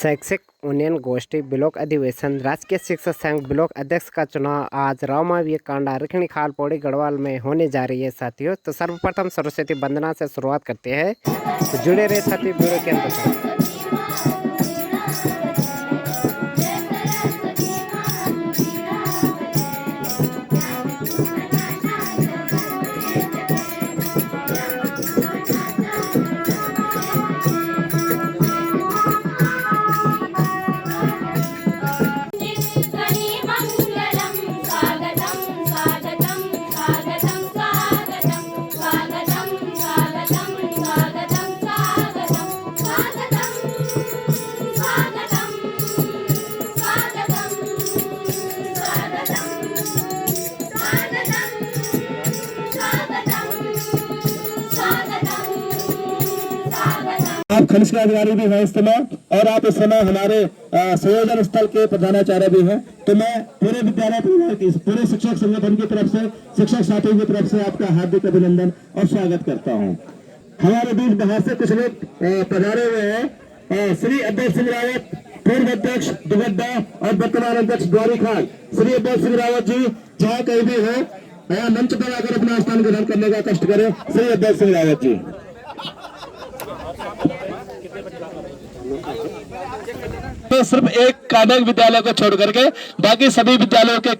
शैक्षिक उन्नयन गोष्ठी ब्लॉक अधिवेशन राजकीय शिक्षा संघ ब्लॉक अध्यक्ष का चुनाव आज रावमावी कांडा रखनी खाल पौड़ी गढ़वाल में होने जा रही है साथियों। तो सर्वप्रथम सरस्वती वंदना से शुरुआत करते हैं। तो जुड़े रहे साथियों वीडियो के अंत तक। आप खनिज का अधिकारी भी हैं इस समय और आप इस समय हमारे संयोजन स्थल के प्रधानाचार्य भी हैं। तो मैं पूरे विद्यालय पूरे शिक्षक संगठन की तरफ से शिक्षक साथियों की तरफ से आपका हार्दिक अभिनंदन और स्वागत करता हूं। हमारे बीच बाहर से कुछ लोग पधारे हुए हैं। श्री अध्यक्ष सिंह रावत, पूर्व अध्यक्ष दुगड्डा और वर्तमान अध्यक्ष गौरी खान। श्री अध्यक्ष सिंह रावत जी जहाँ कहीं भी हो यहाँ मंच पर आकर अपना स्थान ग्रहण करने का कष्ट करें। श्री अध्यक्ष सिंह रावत जी। तो सिर्फ एक कानक विद्यालय को छोड़ करके बाकी सभी विद्यालयों के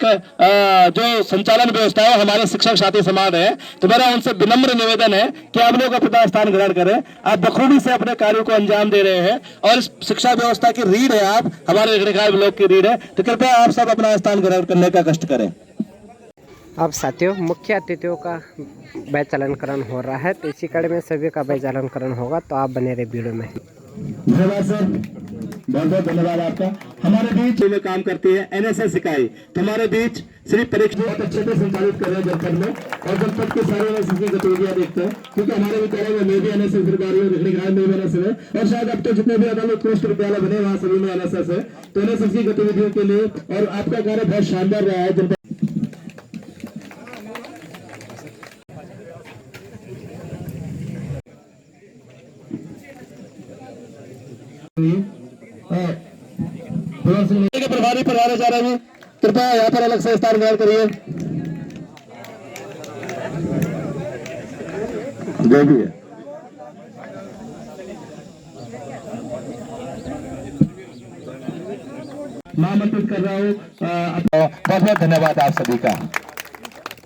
जो संचालन व्यवस्था है हमारे शिक्षक साथी समान है। तो मेरा उनसे विनम्र निवेदन है कि आप लोग अपना स्थान ग्रहण करें। आप बखूबी से अपने कार्यों को अंजाम दे रहे हैं और इस शिक्षा व्यवस्था की रीढ़ है, आप हमारे रखनीखाल ब्लॉक की रीढ़ है। तो कृपया आप सब अपना स्थान ग्रहण करने का कष्ट करें। अब साथियों मुख्य अतिथियों का वैचालनकरण हो रहा है। तो इसी कड़ी में सभी का वैचालनकरण होगा। तो आप बने रहे वीडियो में। धन्यवाद सर, बहुत बहुत धन्यवाद आपका। हमारे बीच में काम करती है एनएसएस इकाई। तो हमारे बीच श्री परीक्षा बहुत अच्छे से संचालित कर रहे हैं जनपद में और जनपद के सारे एनएसएस की गतिविधियां देखते हैं क्योंकि हमारे विद्यालय में मैं भी एनएसएस सरकारी हूँ, रखनीखाल में भी एनएसएस है और शायद अब तो जितने भी अलग उत्कृष्ट विद्यालय बने वहाँ सभी में एनएसएस है। तो एनएसएस की गतिविधियों के लिए और आपका कार्य बहुत शानदार रहा है जनपद। प्रभारी प्रधानाचार्य जी कृपया यहाँ पर अलग से स्थान ग्रहण करिए। जो भी है मैं आमंत्रित कर रहा हूँ। बहुत बहुत धन्यवाद आप सभी का।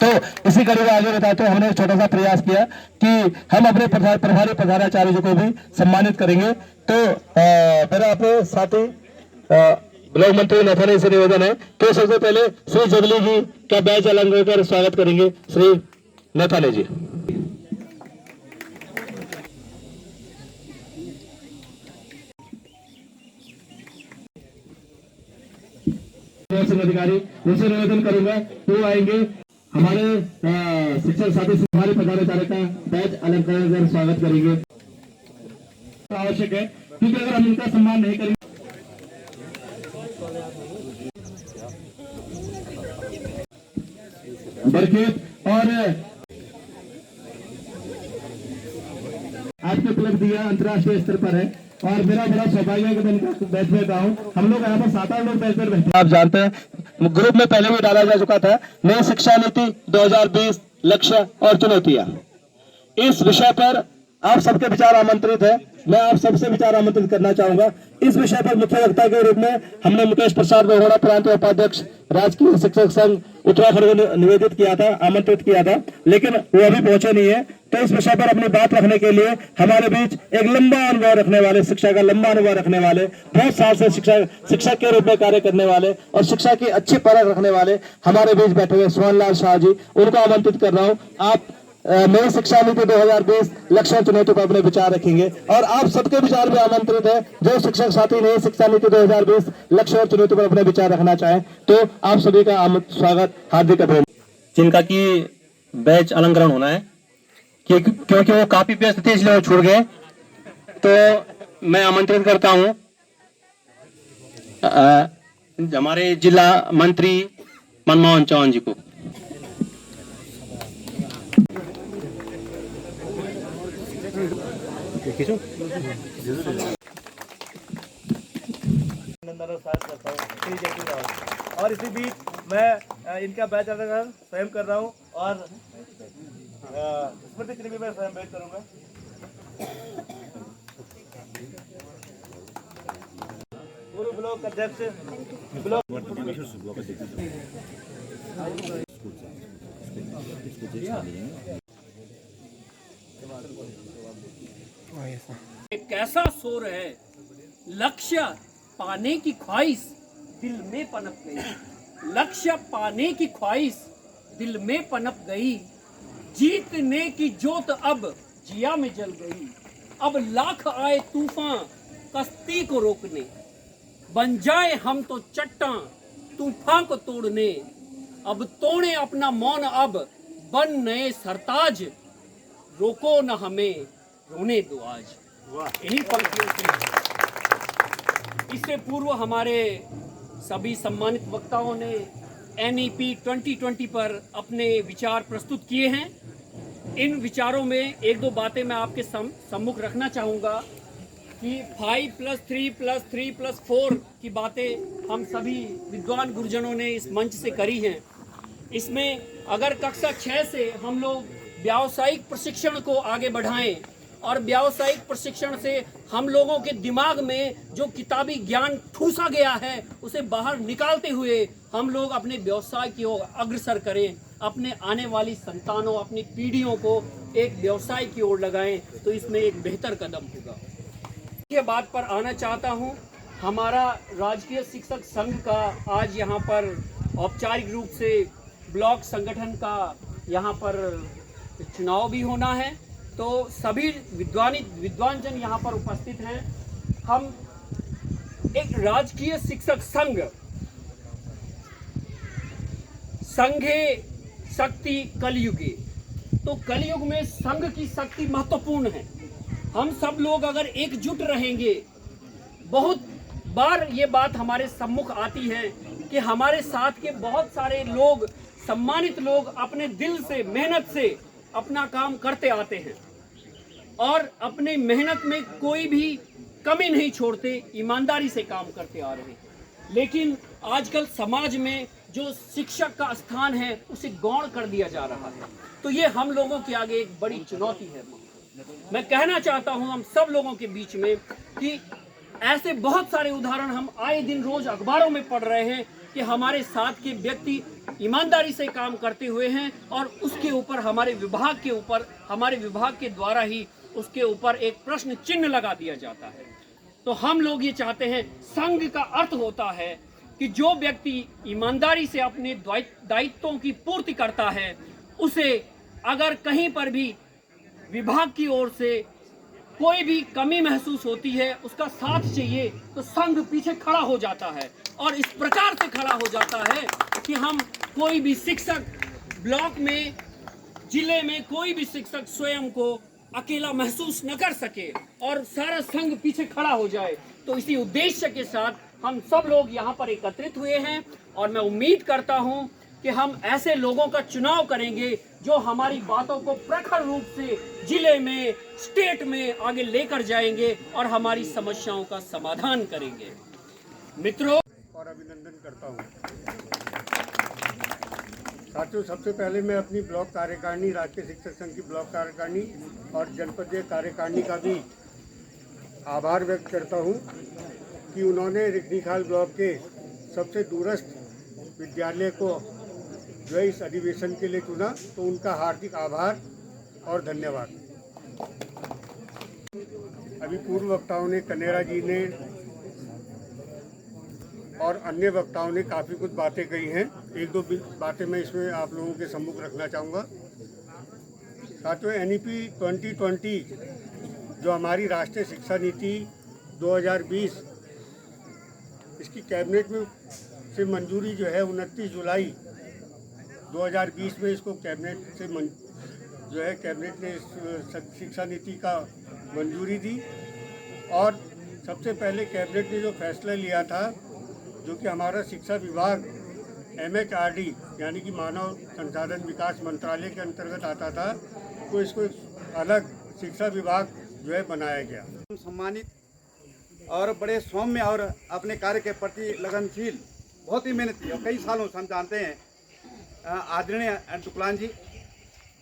तो इसी कड़ी में आगे बताते हुए हमने एक छोटा सा प्रयास किया कि हम अपने प्रभारी प्रधानाचार्य जी को भी सम्मानित करेंगे। तो मेरा अपने साथी ब्लॉक मंत्री नथानी से निवेदन है कि सबसे पहले श्री जगली जी का बैच अलंकृत कर स्वागत करेंगे। श्री नथानी जी। अधिकारी उनसे निवेदन करूंगा वो आएंगे। हमारे शिक्षक साथी हमारे प्रधानाचार्य का बैच अलंकरण कर स्वागत करेंगे। आवश्यक है क्योंकि अगर हम इनका सम्मान नहीं करेंगे बरखेत और आपकी उपलब्धियां अंतर्राष्ट्रीय स्तर पर है और मेरा बड़ा सौभाग्य है कि मैं इनका बैच में रहा हूँ। हम लोग यहाँ पर 7-8 लोग बैच में बैठे। आप जानते हैं ग्रुप में पहले भी डाला जा चुका था नई शिक्षा नीति 2020 लक्ष्य और चुनौतियां। इस विषय पर आप सबके विचार आमंत्रित है। मैं आप सबसे विचार आमंत्रित करना चाहूंगा। इस विषय पर मुख्य वक्ता के रूप में हमने मुकेश प्रसाद महोड़ा प्रांत उपाध्यक्ष राजकीय शिक्षक संघ उत्तराखंड को निवेदित किया था, आमंत्रित किया था, लेकिन वो अभी पहुंचे नहीं है। तो इस विषय पर अपनी बात रखने के लिए हमारे बीच एक लंबा अनुभव रखने वाले, शिक्षा का लंबा अनुभव रखने वाले, बहुत साल से शिक्षक के रूप में कार्य करने वाले और शिक्षा की अच्छी परख रखने वाले हमारे बीच बैठे हुए सोहनलाल शाह जी, उनको आमंत्रित कर रहा हूँ। आप नई शिक्षा नीति 2020 लक्ष्य और चुनौती पर अपने विचार रखेंगे और आप सबके विचार भी आमंत्रित है। जो शिक्षक साथी नई शिक्षा नीति 2020 लक्ष्य और चुनौती पर अपने विचार रखना चाहें तो आप सभी का स्वागत, हार्दिक अभिनंदन। जिनका की बैच अलंकरण होना है क्योंकि वो काफी व्यस्त थे इसलिए वो छूट गए। तो मैं आमंत्रित करता हूँ हमारे जिला मंत्री मनमोहन चौहान जी को। अभिनंदन और स्वागत करता हूँ श्री जयती रावत। और इसी बीच मैं इनका बैच अलग स्वयं कर रहा हूँ और स्मृति चिन्ह भी मैं स्वयं बैच करूँगा। पूर्व ब्लॉक अध्यक्ष ब्लॉक एक ऐसा शोर है, लक्ष्य पाने की ख्वाहिश दिल में पनप गई, लक्ष्य पाने की ख्वाहिश दिल में पनप गई, जीतने की जोत अब जिया में जल गई। अब लाख आए तूफान कश्ती को रोकने, बन जाए हम तो चट्टान तूफान को तोड़ने। अब तोड़े अपना मौन, अब बन नए सरताज, रोको न हमें रोने दो आज। इन्हीं पंक्तियों से इससे पूर्व हमारे सभी सम्मानित वक्ताओं ने NEP 2020 पर अपने विचार प्रस्तुत किए हैं। इन विचारों में एक दो बातें मैं आपके सम्मुख रखना चाहूँगा कि 5+3+3+4 की बातें हम सभी विद्वान गुरुजनों ने इस मंच से करी हैं। इसमें अगर कक्षा 6 से हम लोग व्यावसायिक प्रशिक्षण को आगे बढ़ाएं और व्यावसायिक प्रशिक्षण से हम लोगों के दिमाग में जो किताबी ज्ञान ठूसा गया है उसे बाहर निकालते हुए हम लोग अपने व्यवसाय की ओर अग्रसर करें, अपने आने वाली संतानों, अपनी पीढ़ियों को एक व्यवसाय की ओर लगाएं, तो इसमें एक बेहतर कदम होगा। ये बात पर आना चाहता हूं, हमारा राजकीय शिक्षक संघ का आज यहाँ पर औपचारिक रूप से ब्लॉक संगठन का यहाँ पर चुनाव भी होना है, तो सभी विद्वानजन यहाँ पर उपस्थित हैं। हम एक राजकीय शिक्षक संघे शक्ति कलयुगे, तो कलयुग में संघ की शक्ति महत्वपूर्ण है। हम सब लोग अगर एकजुट रहेंगे, बहुत बार ये बात हमारे सम्मुख आती है कि हमारे साथ के बहुत सारे लोग, सम्मानित लोग अपने दिल से, मेहनत से अपना काम करते आते हैं और अपनी मेहनत में कोई भी कमी नहीं छोड़ते, ईमानदारी से काम करते आ रहे हैं। लेकिन आजकल समाज में जो शिक्षक का स्थान है उसे गौण कर दिया जा रहा है, तो ये हम लोगों के आगे एक बड़ी चुनौती है। मैं कहना चाहता हूं हम सब लोगों के बीच में कि ऐसे बहुत सारे उदाहरण हम आए दिन रोज अखबारों में पढ़ रहे हैं कि हमारे साथ के व्यक्ति ईमानदारी से काम करते हुए हैं और उसके ऊपर हमारे विभाग के द्वारा ही उसके ऊपर एक प्रश्न चिन्ह लगा दिया जाता है। तो हम लोग ये चाहते हैं, संघ का अर्थ होता है कि जो व्यक्ति ईमानदारी से अपने दायित्वों की पूर्ति करता है, उसे अगर कहीं पर भी विभाग की ओर से कोई भी कमी महसूस होती है, उसका साथ चाहिए, तो संघ पीछे खड़ा हो जाता है और इस प्रकार से खड़ा हो जाता है कि हम कोई भी शिक्षक ब्लॉक में, जिले में कोई भी शिक्षक स्वयं को अकेला महसूस न कर सके और सारा संघ पीछे खड़ा हो जाए। तो इसी उद्देश्य के साथ हम सब लोग यहाँ पर एकत्रित हुए हैं और मैं उम्मीद करता हूँ कि हम ऐसे लोगों का चुनाव करेंगे जो हमारी बातों को प्रखर रूप से जिले में, स्टेट में आगे लेकर जाएंगे और हमारी समस्याओं का समाधान करेंगे। मित्रों, और अभिनंदन करता हूँ। साथियों, सबसे पहले मैं अपनी ब्लॉक कार्यकारिणी, राष्ट्रीय शिक्षक संघ की ब्लॉक कार्यकारिणी और जनपदीय कार्यकारिणी का भी आभार व्यक्त करता हूँ कि उन्होंने रिखणीखाल ब्लॉक के सबसे दूरस्थ विद्यालय को जो है इस अधिवेशन के लिए चुना, तो उनका हार्दिक आभार और धन्यवाद। अभी पूर्व वक्ताओं ने, कनेरा जी ने और अन्य वक्ताओं ने काफ़ी कुछ बातें कही हैं। एक दो बातें मैं इसमें आप लोगों के सम्मुख रखना चाहूँगा। साथियों, NEP 2020 जो हमारी राष्ट्रीय शिक्षा नीति 2020, इसकी कैबिनेट में से मंजूरी जो है 29 जुलाई 2020 में इसको कैबिनेट से कैबिनेट ने इस शिक्षा नीति का मंजूरी दी। और सबसे पहले कैबिनेट ने जो फैसला लिया था, जो कि हमारा शिक्षा विभाग MHRD यानी कि मानव संसाधन विकास मंत्रालय के अंतर्गत आता था, तो इसको एक अलग शिक्षा विभाग जो है बनाया गया। सम्मानित और बड़े सौम्य और अपने कार्य के प्रति लगनशील, बहुत ही मेहनती और कई सालों से हम जानते हैं आदरणीय टुकलान जी,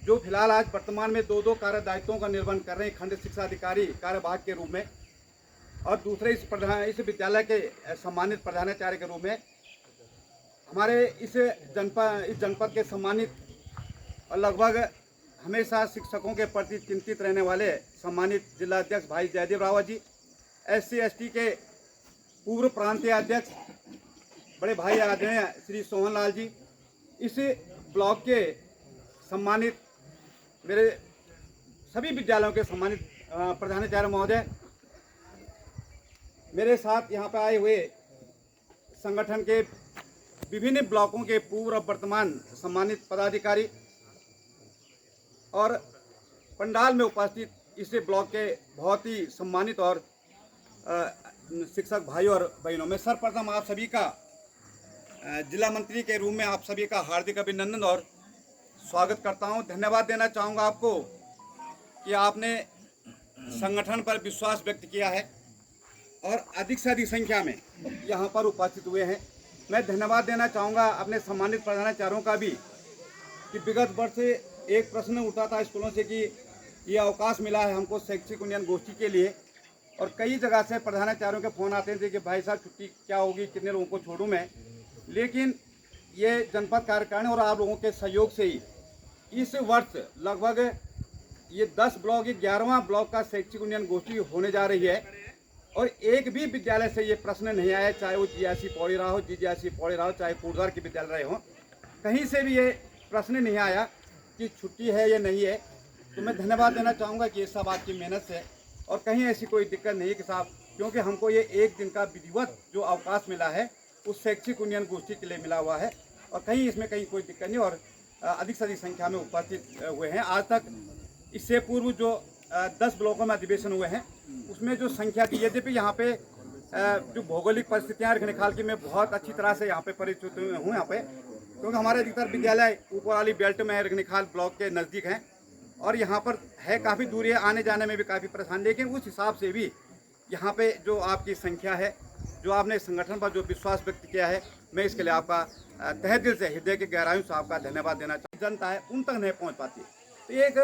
जो फिलहाल आज वर्तमान में दो कार्य दायित्वों का निर्वहन कर रहे हैं, खंड शिक्षा अधिकारी कार्यवाहक के रूप में और दूसरे इस विद्यालय के सम्मानित प्रधानाचार्य के रूप में। हमारे इस जनपद के सम्मानित और लगभग हमेशा शिक्षकों के प्रति चिंतित रहने वाले सम्मानित जिला अध्यक्ष भाई जयदेव रावत जी, SC/ST के पूर्व प्रांतीय अध्यक्ष बड़े भाई आदरणीय श्री सोहन लाल जी, इस ब्लॉक के सम्मानित मेरे सभी विद्यालयों के सम्मानित प्रधानाचार्य महोदय, मेरे साथ यहाँ पर आए हुए संगठन के विभिन्न ब्लॉकों के पूर्व और वर्तमान सम्मानित पदाधिकारी और पंडाल में उपस्थित इस ब्लॉक के बहुत ही सम्मानित और शिक्षक भाई और बहनों, में सर्वप्रथम आप सभी का जिला मंत्री के रूप में आप सभी का हार्दिक अभिनंदन और स्वागत करता हूं। धन्यवाद देना चाहूँगा आपको कि आपने संगठन पर विश्वास व्यक्त किया है और अधिक से अधिक संख्या में यहाँ पर उपस्थित हुए हैं। मैं धन्यवाद देना चाहूँगा अपने सम्मानित प्रधानाचार्यों का भी कि विगत वर्ष एक प्रश्न उठा था स्कूलों से कि ये अवकाश मिला है हमको शैक्षिक उन्नयन गोष्ठी के लिए, और कई जगह से प्रधानाचार्यों के फ़ोन आते थे कि भाई साहब छुट्टी क्या होगी, कितने लोगों को छोड़ूं मैं। लेकिन ये जनपद कार्यकारिणी और आप लोगों के सहयोग से ही इस वर्ष लगभग ये 10 ब्लॉक, 11वां ब्लॉक का शैक्षिक उन्नयन गोष्ठी होने जा रही है और एक भी विद्यालय से ये प्रश्न नहीं आया, चाहे वो GIC पौड़ी रहा हो, GGIC पौड़ी रहा हो, चाहे कोटद्वार के विद्यालय रहे हों, कहीं से भी ये प्रश्न नहीं आया कि छुट्टी है या नहीं है। तो मैं धन्यवाद देना चाहूँगा कि ये सब आपकी मेहनत से, और कहीं ऐसी कोई दिक्कत नहीं कि साहब, क्योंकि हमको ये एक दिन का विधिवत जो अवकाश मिला है उस शैक्षिक उन्नयन गोष्ठी के लिए मिला हुआ है और कहीं इसमें कोई दिक्कत नहीं, और अधिक से अधिक संख्या में उपस्थित हुए हैं। आज तक इससे पूर्व जो 10 ब्लॉकों में अधिवेशन हुए हैं उसमें जो संख्या थी, यद्यपि यहाँ पे जो भौगोलिक परिस्थितियाँ रखनेखाल की मैं बहुत अच्छी तरह से यहाँ पे परिचित हूँ यहाँ पे, क्योंकि हमारे अधिकतर विद्यालय ऊपर वाली बेल्ट में है, रखनेखाल ब्लॉक के नज़दीक हैं और यहाँ पर है काफ़ी दूरी है, आने जाने में भी काफ़ी परेशान। लेकिन उस हिसाब से भी यहाँ पे जो आपकी संख्या है, जो आपने संगठन पर जो विश्वास व्यक्त किया है, मैं इसके लिए आपका तहे दिल से, हृदय के गहराइयों से आपका धन्यवाद देना चाहता। जनता है उन तक नहीं पहुँच पाती। तो एक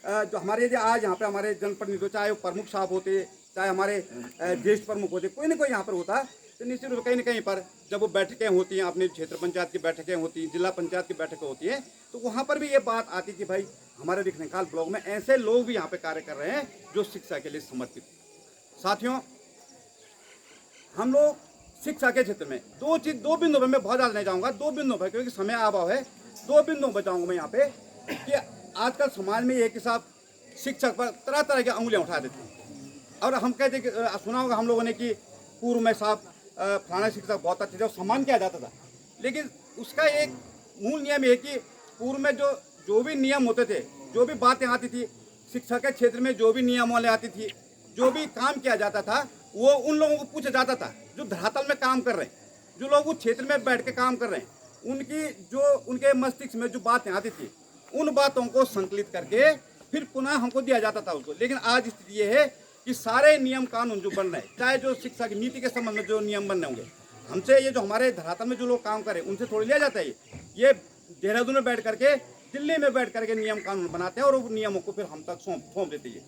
जो हमारे यदि आज यहाँ पे हमारे जनप्रतिनिधि, चाहे वो प्रमुख साहब होते, चाहे हमारे ज्येष्ठ प्रमुख होते, कोई ना कोई यहाँ पर होता, तो निश्चित रूप कहीं ना कहीं पर जब वो बैठकें होती हैं, अपने क्षेत्र पंचायत की बैठकें होती हैं, जिला पंचायत की बैठकें होती हैं, तो वहाँ पर भी ये बात आती कि भाई हमारे रखनेखाल ब्लॉक में ऐसे लोग भी यहाँ पे कार्य कर रहे हैं जो शिक्षा के लिए समर्पित। साथियों, हम लोग शिक्षा के क्षेत्र में दो बिंदु पर मैं बहुत ज़्यादा नहीं जाऊँगा, 2 बिंदु पर, क्योंकि समय अभाव है, 2 बिंदु पर जाऊँगा मैं यहाँ पे कि आजकल समाज में ये कि साहब शिक्षक पर तरह तरह की अंगुलियाँ उठा देते हैं और हम कहते कि सुना होगा हम लोगों ने कि पूर्व में साहब फलाना शिक्षक बहुत अच्छे थे और सम्मान किया जाता था, लेकिन उसका एक मूल नियम है कि पूर्व में जो भी नियम होते थे, जो भी बातें आती थी शिक्षा के क्षेत्र में, जो भी नियमावली आती थी, जो भी काम किया जाता था, वो उन लोगों को पूछा जाता था जो धरातल में काम कर रहे हैं, जो लोग उस क्षेत्र में बैठ के काम कर रहे हैं, उनकी जो उनके मस्तिष्क में जो बातें आती थी, उन बातों को संकलित करके फिर पुनः हमको दिया जाता था उसको। लेकिन आज स्थिति ये है कि सारे नियम कानून जो बन रहे हैं, चाहे जो शिक्षा की नीति के संबंध में जो नियम बनने होंगे, हमसे ये जो हमारे धरातल में जो लोग काम कर रहे हैं उनसे थोड़ी लिया जाता है। ये देहरादून में बैठ करके, दिल्ली में बैठ करके नियम कानून बनाते हैं और वो नियमों को फिर हम तक सौंप देते हैं।